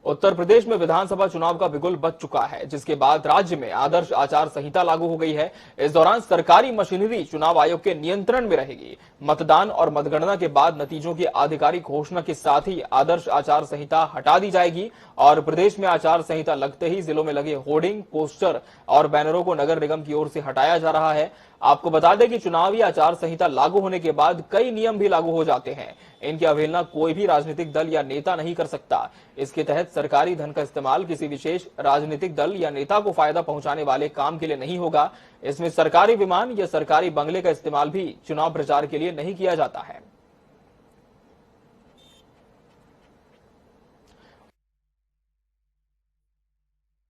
उत्तर प्रदेश में विधानसभा चुनाव का बिगुल बज चुका है, जिसके बाद राज्य में आदर्श आचार संहिता लागू हो गई है। इस दौरान सरकारी मशीनरी चुनाव आयोग के नियंत्रण में रहेगी। मतदान और मतगणना के बाद नतीजों की आधिकारिक घोषणा के साथ ही आदर्श आचार संहिता हटा दी जाएगी और प्रदेश में आचार संहिता लगते ही जिलों में लगे होर्डिंग, पोस्टर और बैनरों को नगर निगम की ओर से हटाया जा रहा है। आपको बता दें कि चुनावी आचार संहिता लागू होने के बाद कई नियम भी लागू हो जाते हैं। इनकी अवहेलना कोई भी राजनीतिक दल या नेता नहीं कर सकता। इसके तहत सरकारी धन का इस्तेमाल किसी विशेष राजनीतिक दल या नेता को फायदा पहुंचाने वाले काम के लिए नहीं होगा। इसमें सरकारी विमान या सरकारी बंगले का इस्तेमाल भी चुनाव प्रचार के लिए नहीं किया जाता है।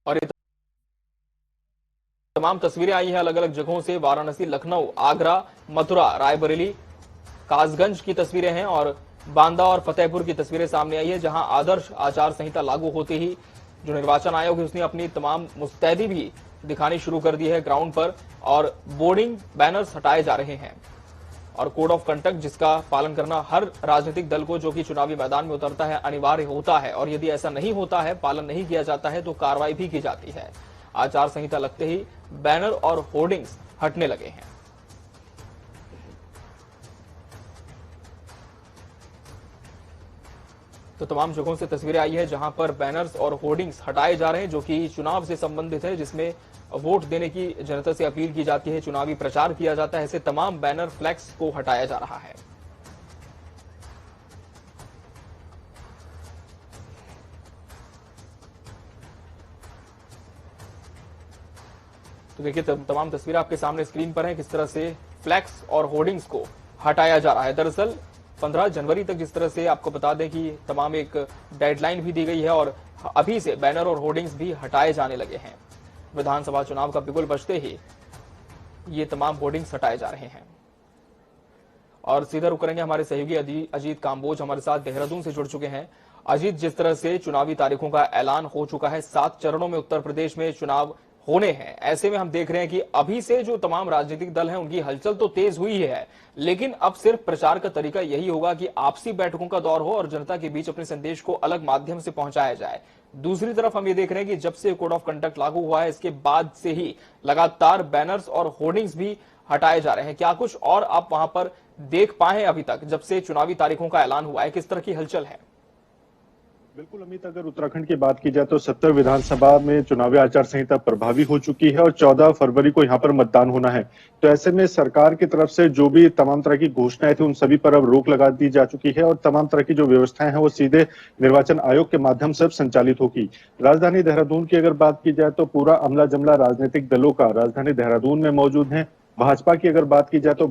और ये तमाम तस्वीरें आई हैं अलग अलग जगहों से। वाराणसी, लखनऊ, आगरा, मथुरा, रायबरेली, कासगंज की तस्वीरें हैं और बांदा और फतेहपुर की तस्वीरें सामने आई है, जहां आदर्श आचार संहिता लागू होते ही जो निर्वाचन आयोग है उसने अपनी तमाम मुस्तैदी भी दिखानी शुरू कर दी है ग्राउंड पर और बोर्डिंग बैनर्स हटाए जा रहे हैं। और कोड ऑफ कंडक्ट जिसका पालन करना हर राजनीतिक दल को जो कि चुनावी मैदान में उतरता है अनिवार्य होता है, और यदि ऐसा नहीं होता है, पालन नहीं किया जाता है, तो कार्रवाई भी की जाती है। आचार संहिता लगते ही बैनर और होर्डिंग्स हटने लगे हैं। तो तमाम जगहों से तस्वीरें आई है जहां पर बैनर्स और होर्डिंग्स हटाए जा रहे हैं, जो कि चुनाव से संबंधित है, जिसमें वोट देने की जनता से अपील की जाती है, चुनावी प्रचार किया जाता है। ऐसे तमाम बैनर, फ्लैक्स को हटाया जा रहा है। तो देखिए तमाम तस्वीरें आपके सामने स्क्रीन पर हैं, किस तरह से फ्लैक्स और होर्डिंग्स को हटाया जा रहा है। दरअसल 15 जनवरी तक जिस तरह से आपको बता दें कि तमाम एक डेडलाइन भी दी गई है और अभी से बैनर और होर्डिंग्स भी हटाए जाने लगे हैं। विधानसभा चुनाव का बिगुल बजते ही ये तमाम होर्डिंग्स हटाए जा रहे हैं। और सीधा रुक करेंगे हमारे सहयोगी अजीत काम्बोज हमारे साथ देहरादून से जुड़ चुके हैं। अजीत, जिस तरह से चुनावी तारीखों का ऐलान हो चुका है, 7 चरणों में उत्तर प्रदेश में चुनाव होने हैं, ऐसे में हम देख रहे हैं कि अभी से जो तमाम राजनीतिक दल हैं उनकी हलचल तो तेज हुई है, लेकिन अब सिर्फ प्रचार का तरीका यही होगा कि आपसी बैठकों का दौर हो और जनता के बीच अपने संदेश को अलग माध्यम से पहुंचाया जाए। दूसरी तरफ हम ये देख रहे हैं कि जब से कोड ऑफ कंडक्ट लागू हुआ है, इसके बाद से ही लगातार बैनर्स और होर्डिंग्स भी हटाए जा रहे हैं। क्या कुछ और आप वहां पर देख पाए अभी तक, जब से चुनावी तारीखों का ऐलान हुआ है, किस तरह की हलचल है? बिल्कुल अमित, अगर उत्तराखंड की बात की जाए तो 70 विधानसभा में चुनावी आचार संहिता प्रभावी हो चुकी है और 14 फरवरी को यहां पर मतदान होना है। तो ऐसे में सरकार की तरफ से जो भी तमाम तरह की घोषणाएं थी उन सभी पर अब रोक लगा दी जा चुकी है और तमाम तरह की जो व्यवस्थाएं हैं वो सीधे निर्वाचन आयोग के माध्यम से संचालित होगी। राजधानी देहरादून की अगर बात की जाए तो पूरा अमला जमला राजनीतिक दलों का राजधानी देहरादून में मौजूद है। भाजपा की अगर बात की जाए तो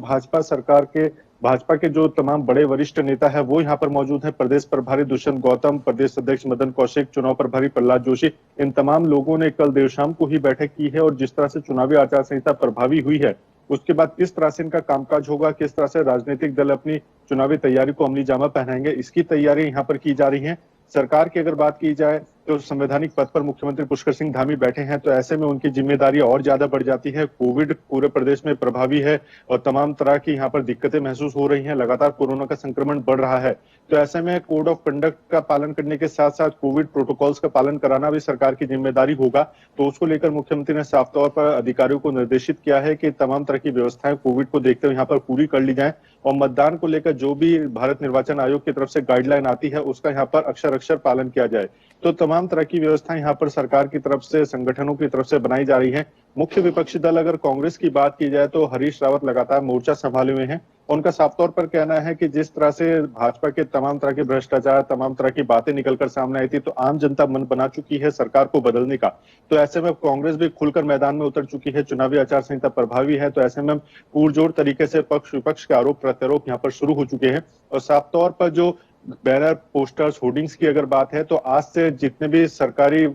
भाजपा के जो तमाम बड़े वरिष्ठ नेता है वो यहाँ पर मौजूद हैं। प्रदेश प्रभारी दुष्यंत गौतम, प्रदेश अध्यक्ष मदन कौशिक, चुनाव प्रभारी प्रहलाद जोशी, इन तमाम लोगों ने कल देर शाम को ही बैठक की है और जिस तरह से चुनावी आचार संहिता प्रभावी हुई है उसके बाद किस तरह से इनका कामकाज होगा, किस तरह से राजनीतिक दल अपनी चुनावी तैयारी को अमली जामा पहनाएंगे, इसकी तैयारी यहाँ पर की जा रही है। सरकार की अगर बात की जाए तो संवैधानिक पद पर मुख्यमंत्री पुष्कर सिंह धामी बैठे हैं, तो ऐसे में उनकी जिम्मेदारी और ज्यादा बढ़ जाती है। कोविड पूरे प्रदेश में प्रभावी है और तमाम तरह की यहाँ पर दिक्कतें महसूस हो रही हैं, लगातार कोरोना का संक्रमण बढ़ रहा है। तो ऐसे में कोड ऑफ कंडक्ट का पालन करने के साथ साथ कोविड प्रोटोकॉल्स का पालन कराना भी सरकार की जिम्मेदारी होगा। तो उसको लेकर मुख्यमंत्री ने साफ तौर पर अधिकारियों को निर्देशित किया है कि तमाम तरह की व्यवस्थाएं कोविड को देखते हुए यहाँ पर पूरी कर ली जाए और मतदान को लेकर जो भी भारत निर्वाचन आयोग की तरफ से गाइडलाइन आती है उसका यहाँ पर अक्षर अक्षर पालन किया जाए। तो तमाम तरह की व्यवस्थाएं यहाँ पर सरकार की तरफ से, संगठनों की तरफ से बनाई जा रही है। मुख्य विपक्षी दल अगर कांग्रेस की बात की जाए तो हरीश रावत लगातार मोर्चा संभाले हुए हैं। उनका साफ तौर पर कहना है कि जिस तरह से भाजपा के तमाम तरह के भ्रष्टाचार, तमाम तरह की बातें निकलकर सामने आई थी, तो आम जनता मन बना चुकी है सरकार को बदलने का। तो ऐसे में कांग्रेस भी खुलकर मैदान में उतर चुकी है। चुनावी आचार संहिता प्रभावी है, तो ऐसे में पुरजोर तरीके से पक्ष विपक्ष के आरोप प्रत्यारोप यहाँ पर शुरू हो चुके हैं। और साफ तौर पर जो बैनर, पोस्टर्स, होर्डिंग्स की अगर बात है तो आज से जितने भी सरकारी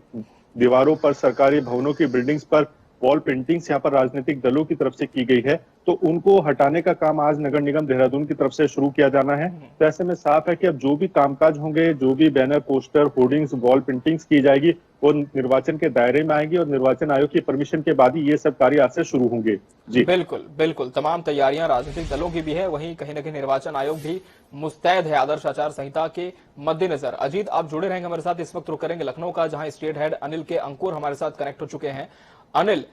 दीवारों पर, सरकारी भवनों की बिल्डिंग्स पर वॉल पेंटिंग्स यहाँ पर राजनीतिक दलों की तरफ से की गई है, तो उनको हटाने का काम आज नगर निगम देहरादून की तरफ से शुरू किया जाना है। तो ऐसे में साफ है कि अब जो भी कामकाज होंगे, जो भी banner, poster, hoardings, wall paintings की जाएगी, वो निर्वाचन के दायरे में आएगी और निर्वाचन आयोग की परमिशन के बाद ही ये सब कार्य आज से शुरू होंगे। जी बिल्कुल बिल्कुल, तमाम तैयारियां राजनीतिक दलों की भी है, वहीं कहीं ना कहीं निर्वाचन आयोग भी मुस्तैद है आदर्श आचार संहिता के मद्देनजर। अजीत, आप जुड़े रहेंगे हमारे साथ। इस वक्त रुक करेंगे लखनऊ का, जहां स्टेट हेड अनिल के अंकुर हमारे साथ कनेक्ट हो चुके हैं। अनिल,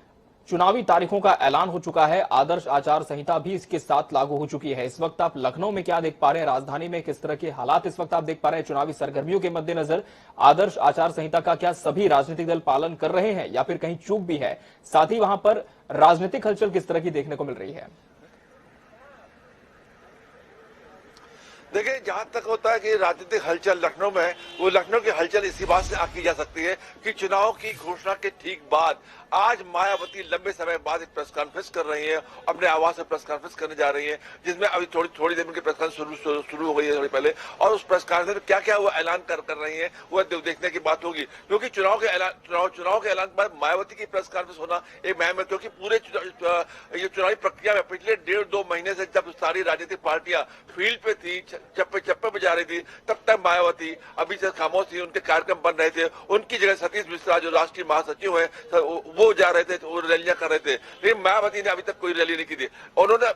चुनावी तारीखों का ऐलान हो चुका है, आदर्श आचार संहिता भी इसके साथ लागू हो चुकी है। इस वक्त आप लखनऊ में क्या देख पा रहे हैं, राजधानी में किस तरह के हालात इस वक्त आप देख पा रहे हैं चुनावी सरगर्मियों के मद्देनजर? आदर्श आचार संहिता का क्या सभी राजनीतिक दल पालन कर रहे हैं या फिर कहीं चूक भी है? साथ ही वहां पर राजनीतिक हलचल किस तरह की देखने को मिल रही है? देखिए, जहां तक होता है कि राजनीतिक हलचल लखनऊ में, वो लखनऊ की हलचल इसी बात से की जा सकती है कि चुनाव की घोषणा के ठीक बाद आज मायावती लंबे समय बाद एक प्रेस कॉन्फ्रेंस कर रही है, अपने आवास से प्रेस कॉन्फ्रेंस करने जा रही है, जिसमें अभी थोड़ी देर में उनकी प्रेस कॉन्फ्रेंस शुरू हो गई है थोड़ी पहले। और उस प्रेस कॉन्फ्रेंस में क्या क्या वो ऐलान कर रही है, वो देखने की बात होगी, क्योंकि चुनाव के ऐलान के बाद मायावती की प्रेस कॉन्फ्रेंस होना एक अहम है, क्योंकि पूरे ये चुनावी प्रक्रिया में पिछले 1.5-2 महीने से जब सारी राजनीतिक पार्टियां फील्ड पे थी, चप्पे बजा रही थी, तब तक मायावती अभी से खामोश थी, उनके कार्यक्रम बन रहे थे। उनकी जगह सतीश मिश्रा जो राष्ट्रीय महासचिव है वो जा रहे थे, वो रैलियां कर रहे थे, लेकिन मायावती ने अभी तक कोई रैली नहीं की थी। उन्होंने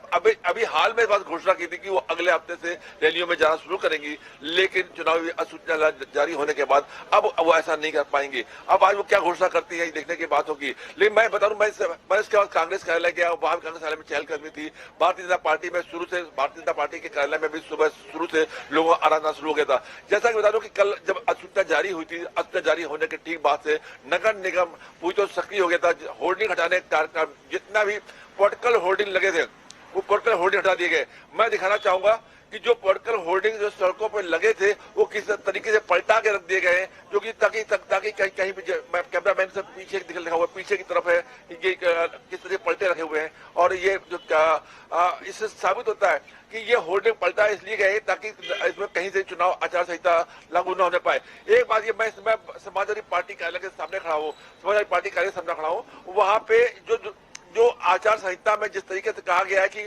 अभी हाल में बात घोषणा की थी कि वो अगले हफ्ते से रैलियों में जाना शुरू करेंगी, लेकिन चुनावी अधिसूचना जारी होने के बाद अब वो ऐसा नहीं कर पाएंगे। अब आज वो क्या घोषणा करती है देखने की बात होगी। लेकिन मैं बता दूं, मैं इसके बाद कांग्रेस कार्यालय गया, वहां कांग्रेस कार्यालय में चहलकदमी थी। भारतीय जनता पार्टी में भारतीय जनता पार्टी के कार्यालय में भी सुबह शुरू से लोगों का आना शुरू हो गया था। जैसा कि बता दूं कि कल जब अधिसूचना जारी हुई थी, अधिसूचना जारी होने के ठीक बाद से नगर निगम पूरी तो सक्रिय हो गया था। होर्डिंग हटाने का जितना भी पोलिटिकल होर्डिंग लगे थे, वो पोलिटिकल होर्डिंग हटा दिए गए। मैं दिखाना चाहूंगा कि जो पोलिटिकल होर्डिंग जो सड़कों पर लगे थे, वो किस तरीके से पलटा के रख दिए गए, जो कि ताकि कहीं भी, मैं कैमरा मैन से पीछे दिखा हुआ पीछे की तरफ है, ये किस तरह से पलटे रखे हुए हैं। और ये जो इससे साबित होता है कि ये होर्डिंग पलटा इसलिए गए ताकि इसमें कहीं से चुनाव आचार संहिता लागू न होने पाए। एक बात ये, मैं समाजवादी पार्टी कार्यालय के सामने खड़ा हूँ, समाजवादी पार्टी कार्यालय के सामने खड़ा हूँ, वहां पे जो आचार संहिता में जिस तरीके से कहा गया है कि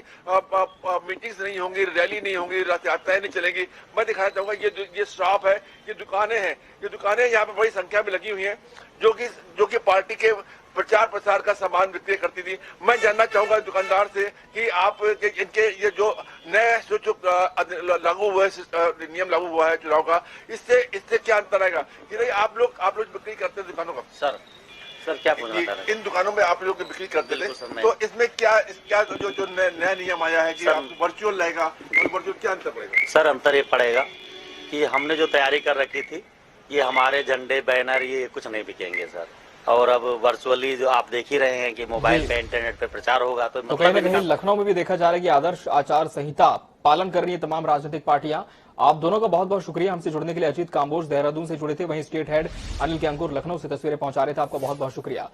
मीटिंग्स नहीं होंगी, रैली नहीं होंगी, यात्राएं नहीं चलेंगी, मैं दिखाना चाहूंगा ये स्टॉप है, ये दुकानें हैं, ये दुकानें यहाँ पे बड़ी संख्या में लगी हुई हैं, जो कि पार्टी के प्रचार प्रसार का सामान बिक्री करती थी। मैं जानना चाहूंगा दुकानदार से कि आप इनके ये जो नए लागू हुआ है, नियम लागू हुआ है चुनाव का, इससे क्या अंतर आएगा कि नहीं? आप लोग बिक्री करते हैं दुकानों का? सर क्या बोलना चाह रहे हैं? इन दुकानों में आप लोग बिक्री करते थे, तो इसमें क्या जो नया नियम आया है कि आप वर्चुअल रहेगा और वर्चुअल क्या अंतर पड़ेगा? सर अंतर ये पड़ेगा कि हमने जो तैयारी कर रखी थी, ये हमारे झंडे, बैनर, ये कुछ नहीं बिकेंगे सर। और अब वर्चुअली जो आप देख ही रहे हैं कि मोबाइल पे, इंटरनेट पे प्रचार होगा, तो कहीं ना कहीं लखनऊ में भी देखा जा रहा है कि आदर्श आचार संहिता पालन कर रही है तमाम राजनीतिक पार्टियां। आप दोनों का बहुत बहुत शुक्रिया हमसे जुड़ने के लिए। अजीत काम्बोज देहरादून से जुड़े थे, वहीं स्टेट हेड अनिल के अंकुर लखनऊ से तस्वीरें पहुंचा रहे थे। आपका बहुत बहुत शुक्रिया।